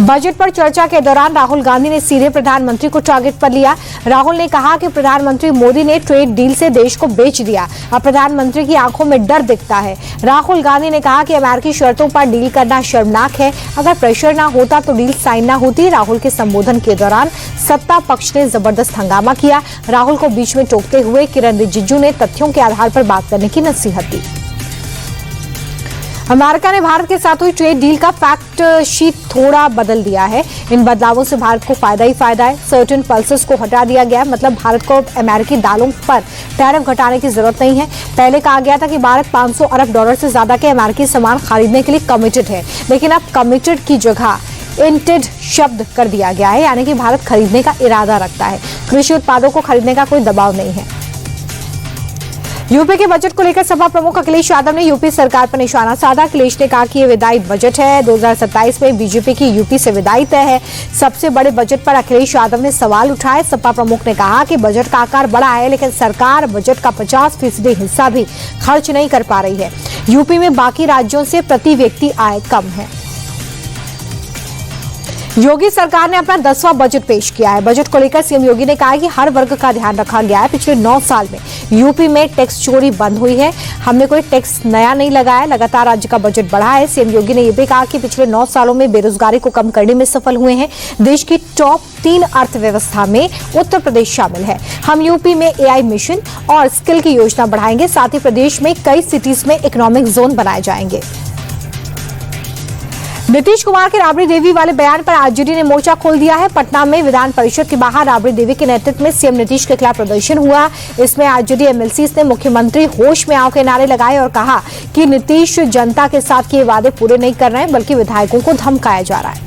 Budget पर चर्चा के दौरान राहुल गांधी ने सीधे प्रधानमंत्री को टारगेट पर लिया। राहुल ने कहा कि प्रधानमंत्री मोदी ने ट्रेड डील से देश को बेच दिया। अब प्रधानमंत्री की आंखों में डर दिखता है। राहुल गांधी ने कहा कि अमेरिकी शर्तों पर डील करना शर्मनाक है। अगर प्रेशर ना होता तो डील साइन ना होती। राहुल के संबोधन के दौरान सत्ता पक्ष ने जबरदस्त हंगामा किया। राहुल को बीच में टोकते हुए किरण रिजिजू ने तथ्यों के आधार पर बात करने की नसीहत दी। अमेरिका ने भारत के साथ हुई ट्रेड डील का फैक्ट शीट थोड़ा बदल दिया है। इन बदलावों से भारत को फायदा ही फायदा है। सर्टेन पल्सेस को हटा दिया गया है, मतलब भारत को अमेरिकी दालों पर टैरिफ घटाने की जरूरत नहीं है। पहले कहा गया था कि भारत 500 अरब डॉलर से ज्यादा के अमेरिकी सामान खरीदने के लिए कमिटेड है, लेकिन अब कमिटेड की जगह इंटेड शब्द कर दिया गया है, यानी कि भारत खरीदने का इरादा रखता है। कृषि उत्पादों को खरीदने का कोई दबाव नहीं है। यूपी के बजट को लेकर सपा प्रमुख अखिलेश यादव ने यूपी सरकार पर निशाना साधा। अखिलेश ने कहा कि ये विदाई बजट है। 2027 में बीजेपी की यूपी से विदाई तय है। सबसे बड़े बजट पर अखिलेश यादव ने सवाल उठाए। सपा प्रमुख ने कहा कि बजट का आकार बड़ा है, लेकिन सरकार बजट का 50% हिस्सा भी खर्च नहीं कर पा रही है। यूपी में बाकी राज्यों से प्रति व्यक्ति आय कम है। योगी सरकार ने अपना 10वां बजट पेश किया है। बजट को लेकर सीएम योगी ने कहा कि हर वर्ग का ध्यान रखा गया है। पिछले 9 साल में यूपी में टैक्स चोरी बंद हुई है। हमने कोई टैक्स नया नहीं लगाया। लगातार राज्य का बजट बढ़ा है। सीएम योगी ने यह भी कहा कि पिछले 9 सालों में बेरोजगारी को कम करने में सफल हुए हैं। देश की टॉप 3 अर्थव्यवस्था में उत्तर प्रदेश शामिल है। हम यूपी में एआई मिशन और स्किल की योजना बढ़ाएंगे। साथ ही प्रदेश में कई सिटीज में इकोनॉमिक जोन बनाए जाएंगे। नीतीश कुमार के राबड़ी देवी वाले बयान पर आरजेडी ने मोर्चा खोल दिया है। पटना में विधान परिषद के बाहर राबड़ी देवी के नेतृत्व में सीएम नीतीश के खिलाफ प्रदर्शन हुआ। इसमें आरजेडी एमएलसी ने मुख्यमंत्री होश में आओ के नारे लगाए और कहा कि नीतीश जनता के साथ किए वादे पूरे नहीं कर रहे हैं, बल्कि विधायकों को धमकाया जा रहा है।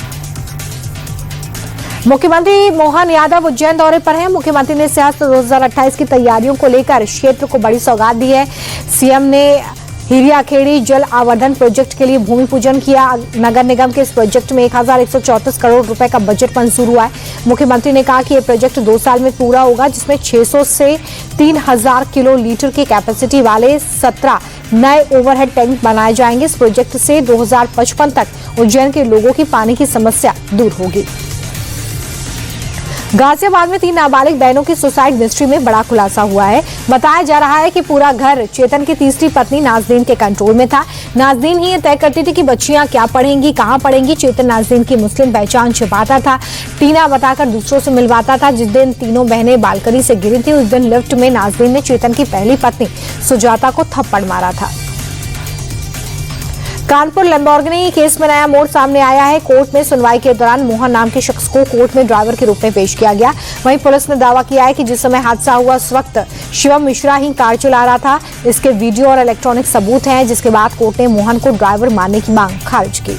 मुख्यमंत्री मोहन यादव उज्जैन दौरे पर हैं। मुख्यमंत्री ने सियासत 2028 की तैयारियों को लेकर क्षेत्र को बड़ी सौगात दी है। सीएम ने हिरियाखेड़ी जल आवर्धन प्रोजेक्ट के लिए भूमि पूजन किया। नगर निगम के इस प्रोजेक्ट में 1134 करोड़ रुपए का बजट मंजूर हुआ है। मुख्यमंत्री ने कहा कि यह प्रोजेक्ट 2 साल में पूरा होगा, जिसमें 600 से 3000 किलो लीटर की कैपेसिटी वाले 17 नए ओवरहेड टैंक बनाए जाएंगे। इस प्रोजेक्ट से 2055 तक उज्जैन के लोगों की पानी की समस्या दूर होगी। गाजियाबाद में 3 नाबालिग बहनों की सुसाइड मिस्ट्री में बड़ा खुलासा हुआ है। बताया जा रहा है कि पूरा घर चेतन की तीसरी पत्नी नाजनीन के कंट्रोल में था। नाजनीन ही ये तय करती थी कि बच्चियां क्या पढ़ेंगी, कहां पढ़ेंगी। चेतन नाजनीन की मुस्लिम पहचान छिपाता था, टीना बताकर दूसरों से मिलवाता था। जिस दिन तीनों बहनें बालकनी से गिरी थी, उस दिन लिफ्ट में नाजनीन ने चेतन की पहली पत्नी सुजाता को थप्पड़ मारा था। कानपुर लैम्बोर्गिनी केस में नया मोड़ सामने आया है। कोर्ट में सुनवाई के दौरान मोहन नाम के शख्स को कोर्ट में ड्राइवर के रूप में पेश किया गया। वहीं पुलिस ने दावा किया है कि जिस समय हादसा हुआ उस वक्त शिवम मिश्रा ही कार चला रहा था। इसके वीडियो और इलेक्ट्रॉनिक सबूत हैं, जिसके बाद कोर्ट ने मोहन को ड्राइवर मानने की मांग खारिज की।